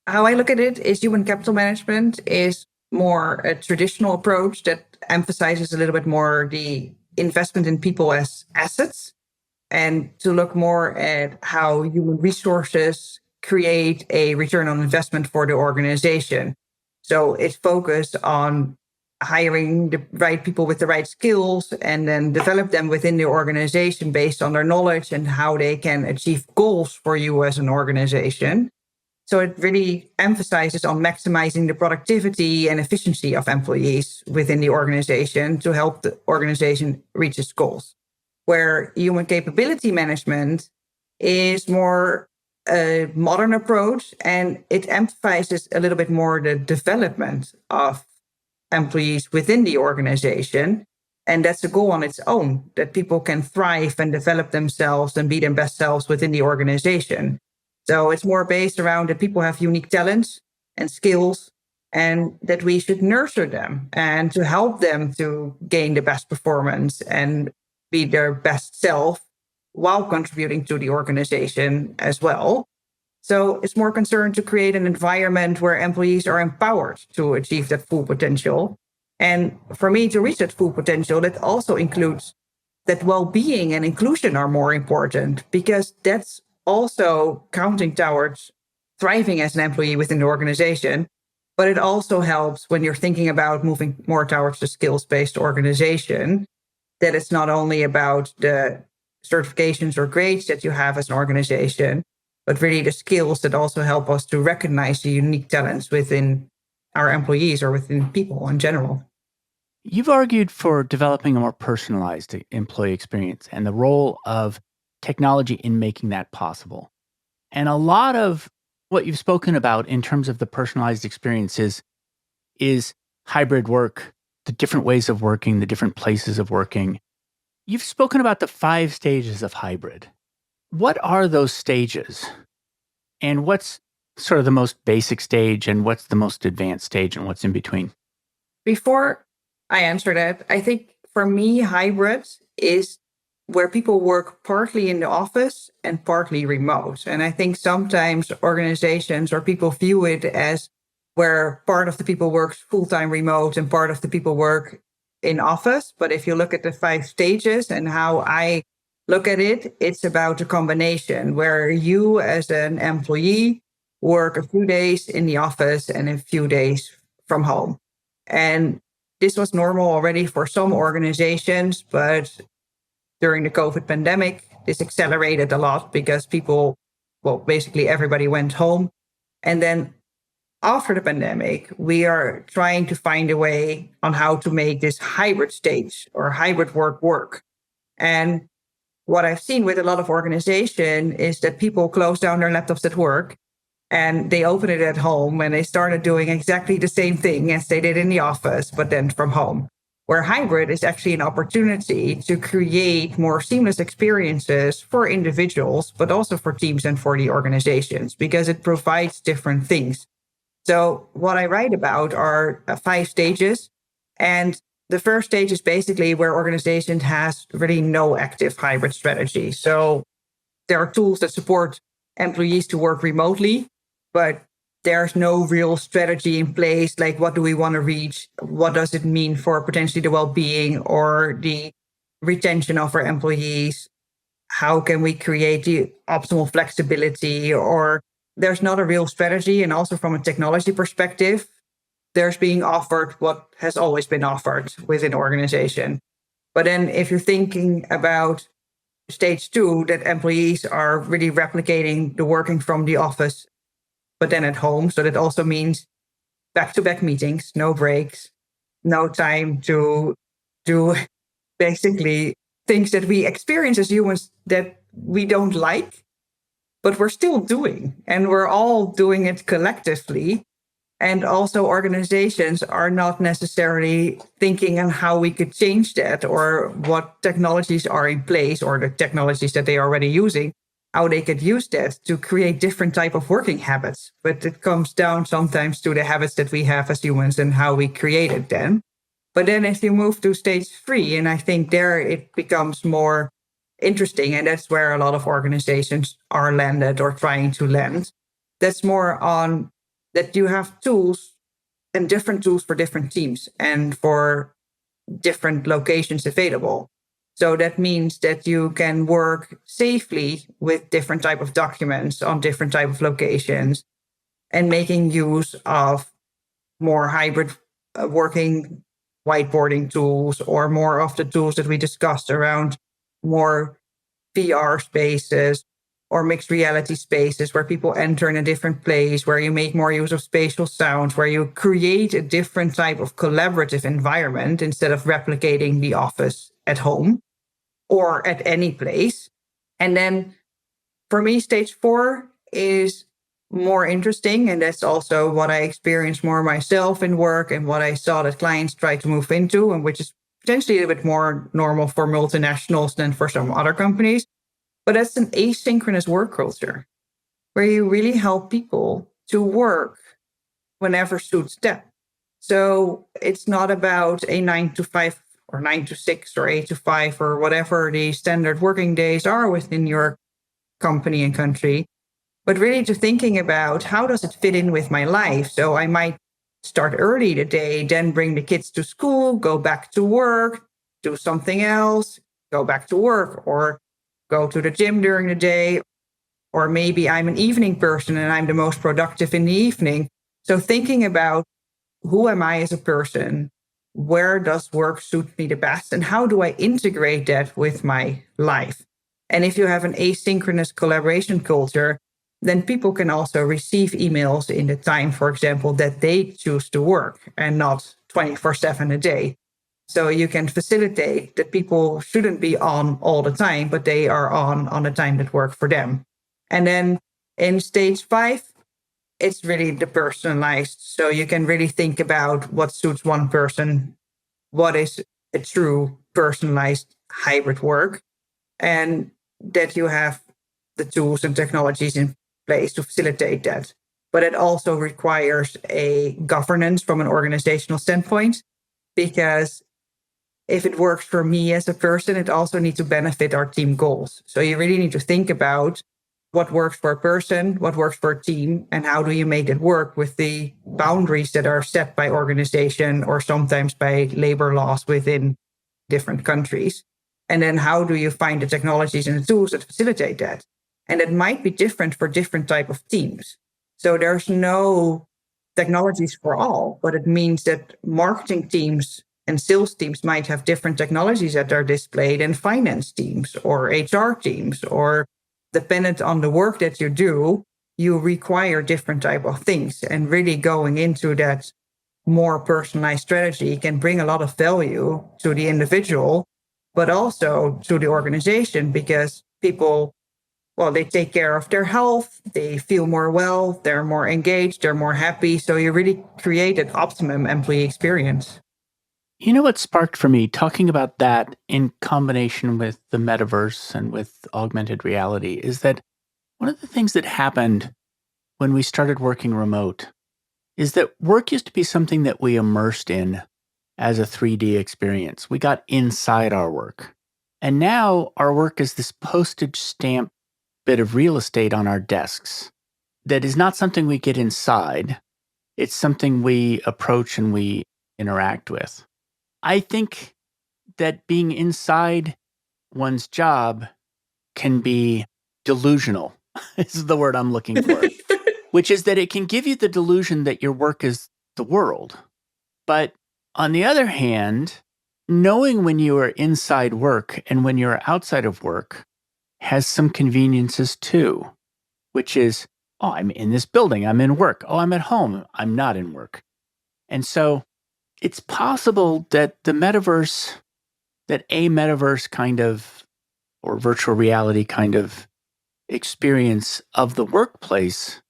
How I look at it is human capital management is more a traditional approach that emphasizes a little bit more the investment in people as assets, and to look more at how human resources create a return on investment for the organization. So it's focused on hiring the right people with the right skills and then develop them within the organization based on their knowledge and how they can achieve goals for you as an organization. So it really emphasizes on maximizing the productivity and efficiency of employees within the organization to help the organization reach its goals. Where human capability management is more a modern approach, and it emphasizes a little bit more the development of employees within the organization. And that's a goal on its own, that people can thrive and develop themselves and be their best selves within the organization. So it's more based around that people have unique talents and skills and that we should nurture them and to help them to gain the best performance and be their best self while contributing to the organization as well. So it's more concerned to create an environment where employees are empowered to achieve that full potential. And for me to reach that full potential, that also includes that well-being and inclusion are more important because that's also counting towards thriving as an employee within the organization. But it also helps when you're thinking about moving more towards the skills-based organization, that it's not only about the certifications or grades that you have as an organization, but really the skills that also help us to recognize the unique talents within our employees or within people in general. You've argued for developing a more personalized employee experience and the role of technology in making that possible. And a lot of what you've spoken about in terms of the personalized experiences is hybrid work, the different ways of working, the different places of working. You've spoken about the 5 stages of hybrid. What are those stages? And what's sort of the most basic stage and what's the most advanced stage and what's in between? Before I answer that, I think for me, hybrid is where people work partly in the office and partly remote. And I think sometimes organizations or people view it as where part of the people works full-time remote and part of the people work in office. But if you look at the 5 stages and how I look at it, it's about a combination where you as an employee work a few days in the office and a few days from home. And this was normal already for some organizations, but during the COVID pandemic, this accelerated a lot because people, well, basically everybody went home. And then after the pandemic, we are trying to find a way on how to make this hybrid stage or hybrid work. And what I've seen with a lot of organization is that people close down their laptops at work and they open it at home and they started doing exactly the same thing as they did in the office, but then from home. Where hybrid is actually an opportunity to create more seamless experiences for individuals, but also for teams and for the organizations, because it provides different things. So what I write about are 5 stages. And the first stage is basically where organization has really no active hybrid strategy. So there are tools that support employees to work remotely, but there's no real strategy in place. Like, what do we want to reach? What does it mean for potentially the well-being or the retention of our employees? How can we create the optimal flexibility? Or there's not a real strategy. And also from a technology perspective, there's being offered what has always been offered within an organization. But then if you're thinking about stage 2, that employees are really replicating the working from the office, but then at home. So that also means back-to-back meetings, no breaks, no time to do basically things that we experience as humans that we don't like, but we're still doing. And we're all doing it collectively. And also organizations are not necessarily thinking on how we could change that or what technologies are in place or the technologies that they are already using, how they could use that to create different type of working habits. But it comes down sometimes to the habits that we have as humans and how we created them. But then if you move to stage 3, and I think there it becomes more interesting, and that's where a lot of organizations are landed or trying to land. That's more on that you have tools and different tools for different teams and for different locations available. So that means that you can work safely with different type of documents on different type of locations and making use of more hybrid working whiteboarding tools or more of the tools that we discussed around more VR spaces or mixed reality spaces where people enter in a different place, where you make more use of spatial sounds, where you create a different type of collaborative environment instead of replicating the office at home or at any place. And then for me, stage 4 is more interesting. And that's also what I experienced more myself in work and what I saw that clients try to move into, and which is potentially a bit more normal for multinationals than for some other companies. But that's an asynchronous work culture where you really help people to work whenever suits them. So it's not about a 9 to 5 or 9 to 6 or 8 to 5 or whatever the standard working days are within your company and country, but really to thinking about how does it fit in with my life. So I might start early the day, then bring the kids to school, go back to work, do something else, go back to work, or go to the gym during the day. Or maybe I'm an evening person and I'm the most productive in the evening. So thinking about who am I as a person? Where does work suit me the best? And how do I integrate that with my life? And if you have an asynchronous collaboration culture, then people can also receive emails in the time, for example, that they choose to work and not 24/7 a day. So you can facilitate that people shouldn't be on all the time, but they are on the time that works for them. And then in stage 5, it's really the personalized. So you can really think about what suits one person, what is a true personalized hybrid work, and that you have the tools and technologies in place to facilitate that. But it also requires a governance from an organizational standpoint, because if it works for me as a person, it also needs to benefit our team goals. So you really need to think about what works for a person, what works for a team, and how do you make it work with the boundaries that are set by organization or sometimes by labor laws within different countries. And then how do you find the technologies and the tools that facilitate that? And it might be different for different type of teams. So there's no technologies for all, but it means that marketing teams and sales teams might have different technologies that are displayed than finance teams or HR teams, or dependent on the work that you do, you require different type of things. And really going into that more personalized strategy can bring a lot of value to the individual, but also to the organization, because people, well, they take care of their health, they feel more well, they're more engaged, they're more happy. So you really create an optimum employee experience. You know what sparked for me talking about that in combination with the metaverse and with augmented reality is that one of the things that happened when we started working remote is that work used to be something that we immersed in as a 3D experience. We got inside our work. And now our work is this postage stamp bit of real estate on our desks that is not something we get inside. It's something we approach and we interact with. I think that being inside one's job can be delusional, is the word I'm looking for, which is that it can give you the delusion that your work is the world. But on the other hand, knowing when you are inside work and when you're outside of work has some conveniences too, which is, oh, I'm in this building, I'm in work. Oh, I'm at home, I'm not in work. And so it's possible that that a metaverse kind of, or virtual reality kind of experience of the workplace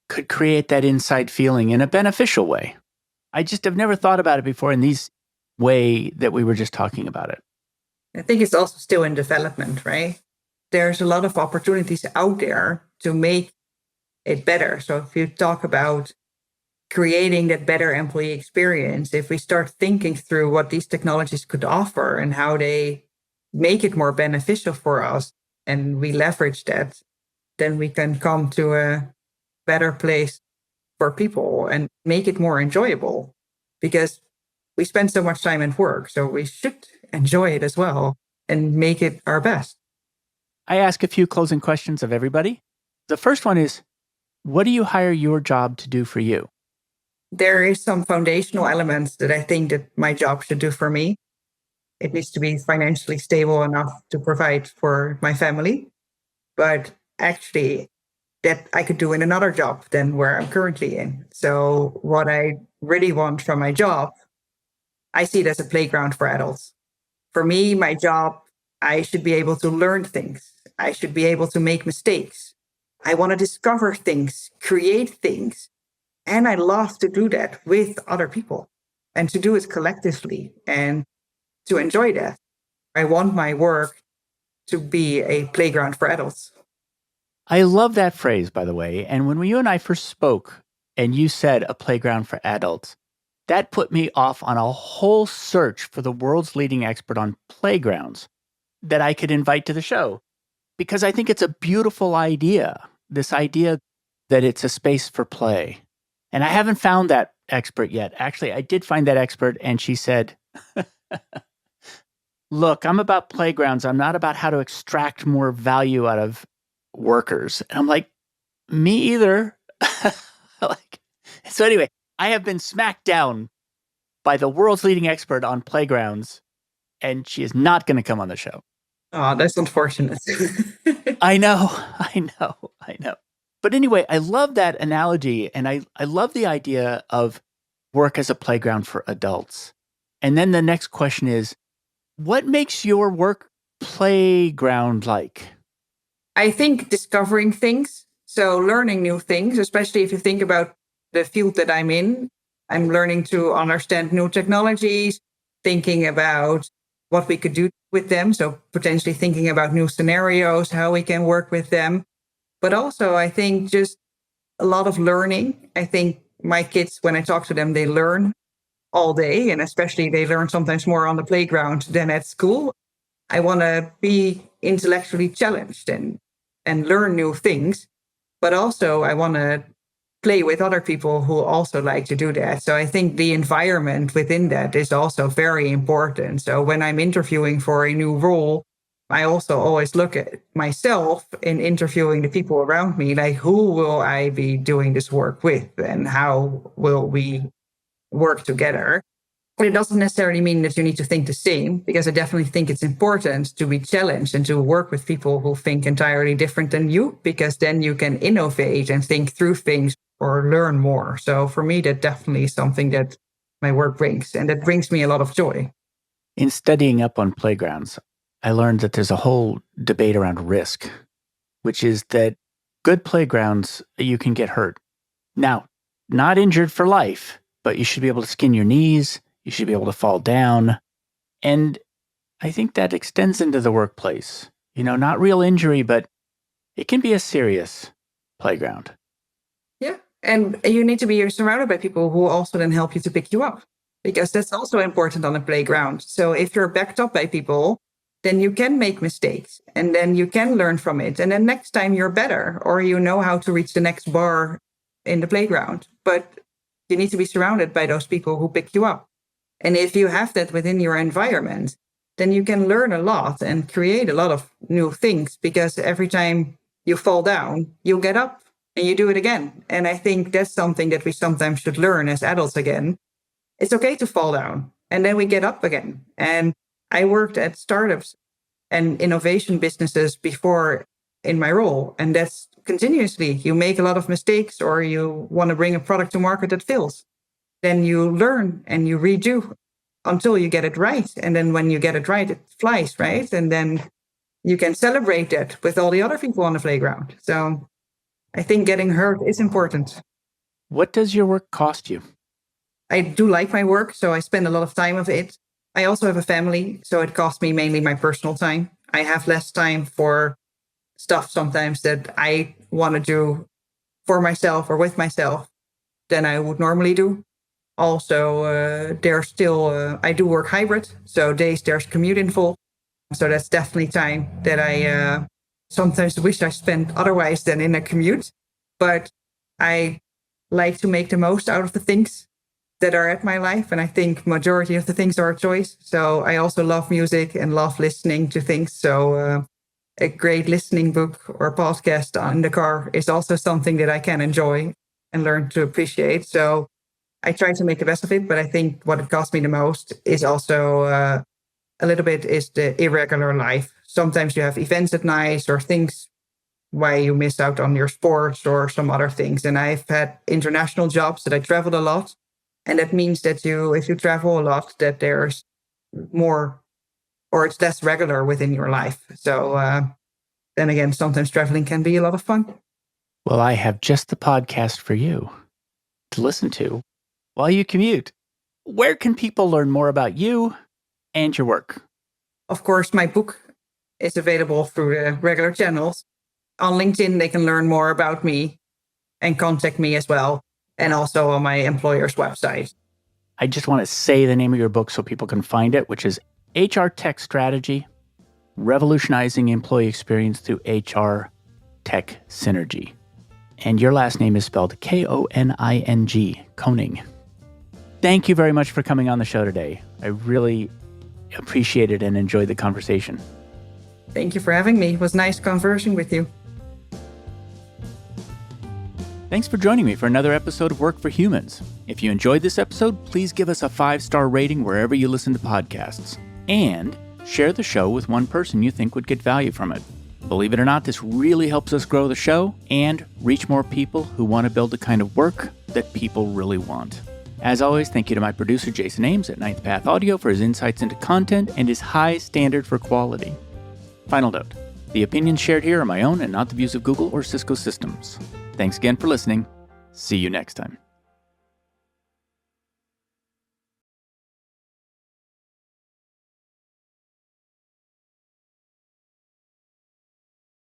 could create that inside feeling in a beneficial way. I just have never thought about it before in these way that we were just talking about it. I think it's also still in development, right? There's a lot of opportunities out there to make it better. So if you talk about creating that better employee experience, if we start thinking through what these technologies could offer and how they make it more beneficial for us, and we leverage that, then we can come to a better place for people and make it more enjoyable, because we spend so much time at work. So we should enjoy it as well. and make it our best. I ask a few closing questions of everybody. The first one is, what do you hire your job to do for you? There is some foundational elements that I think that my job should do for me. It needs to be financially stable enough to provide for my family, but actually that I could do in another job than where I'm currently in. So what I really want from my job, I see it as a playground for adults. For me, my job, I should be able to learn things. I should be able to make mistakes. I want to discover things, create things. And I love to do that with other people and to do it collectively and to enjoy that. I want my work to be a playground for adults. I love that phrase, by the way. And when you and I first spoke and you said a playground for adults, that put me off on a whole search for the world's leading expert on playgrounds that I could invite to the show. Because I think it's a beautiful idea, this idea that it's a space for play. And I haven't found that expert yet. Actually, I did find that expert, and she said, look, I'm about playgrounds. I'm not about how to extract more value out of workers. And I'm like, me either. So anyway, I have been smacked down by the world's leading expert on playgrounds, and she is not going to come on the show. Oh, that's unfortunate. I know. But anyway, I love that analogy, and I love the idea of work as a playground for adults. And then the next question is, what makes your work playground like? I think discovering things, so learning new things, especially if you think about the field that I'm in. I'm learning to understand new technologies, thinking about what we could do with them. So potentially thinking about new scenarios, how we can work with them. But also, I think just a lot of learning. I think my kids, when I talk to them, they learn all day, and especially they learn sometimes more on the playground than at school. I want to be intellectually challenged and learn new things, but also I want to play with other people who also like to do that. So I think the environment within that is also very important. So when I'm interviewing for a new role, I also always look at myself in interviewing the people around me, like who will I be doing this work with and how will we work together? But it doesn't necessarily mean that you need to think the same, because I definitely think it's important to be challenged and to work with people who think entirely different than you, because then you can innovate and think through things or learn more. So for me, that definitely is something that my work brings, and that brings me a lot of joy. In studying up on playgrounds, I learned that there's a whole debate around risk, which is that good playgrounds, you can get hurt. Now, not injured for life, but you should be able to skin your knees. You should be able to fall down. And I think that extends into the workplace. Not real injury, but it can be a serious playground. Yeah. And you need to be surrounded by people who also then help you to pick you up, because that's also important on a playground. So if you're backed up by people, then you can make mistakes and then you can learn from it. And then next time you're better, or you know how to reach the next bar in the playground. But you need to be surrounded by those people who pick you up. And if you have that within your environment, then you can learn a lot and create a lot of new things, because every time you fall down, you get up and you do it again. And I think that's something that we sometimes should learn as adults again. It's okay to fall down and then we get up again. And I worked at startups and innovation businesses before in my role. And that's continuously, you make a lot of mistakes or you want to bring a product to market that fails. Then you learn and you redo until you get it right. And then when you get it right, it flies, right? And then you can celebrate that with all the other people on the playground. So I think getting hurt is important. What does your work cost you? I do like my work, so I spend a lot of time of it. I also have a family, so it costs me mainly my personal time. I have less time for stuff sometimes that I want to do for myself or with myself than I would normally do. Also, I do work hybrid, so days there's commute involved. So that's definitely time that I sometimes wish I spent otherwise than in a commute. But I like to make the most out of the things. that are at my life. And I think majority of the things are a choice. So I also love music and love listening to things. So a great listening book or podcast in the car is also something that I can enjoy and learn to appreciate. So I try to make the best of it. But I think what it costs me the most is also a little bit is the irregular life. Sometimes you have events at night or things why you miss out on your sports or some other things. And I've had international jobs that I traveled a lot. And that means that if you travel a lot, that there's more or it's less regular within your life. So then again, sometimes traveling can be a lot of fun. Well, I have just the podcast for you to listen to while you commute. Where can people learn more about you and your work? Of course, my book is available through the regular channels. On LinkedIn, they can learn more about me and contact me as well. And also on my employer's website. I just want to say the name of your book so people can find it, which is HR Tech Strategy, Revolutionizing Employee Experience Through HR Tech Synergy. And your last name is spelled Koning, Koning. Thank you very much for coming on the show today. I really appreciate it and enjoyed the conversation. Thank you for having me. It was nice conversing with you. Thanks for joining me for another episode of Work for Humans. If you enjoyed this episode, please give us a 5-star rating wherever you listen to podcasts. And share the show with one person you think would get value from it. Believe it or not, this really helps us grow the show and reach more people who want to build the kind of work that people really want. As always, thank you to my producer, Jason Ames at Ninth Path Audio for his insights into content and his high standard for quality. Final note, the opinions shared here are my own and not the views of Google or Cisco Systems. Thanks again for listening. See you next time.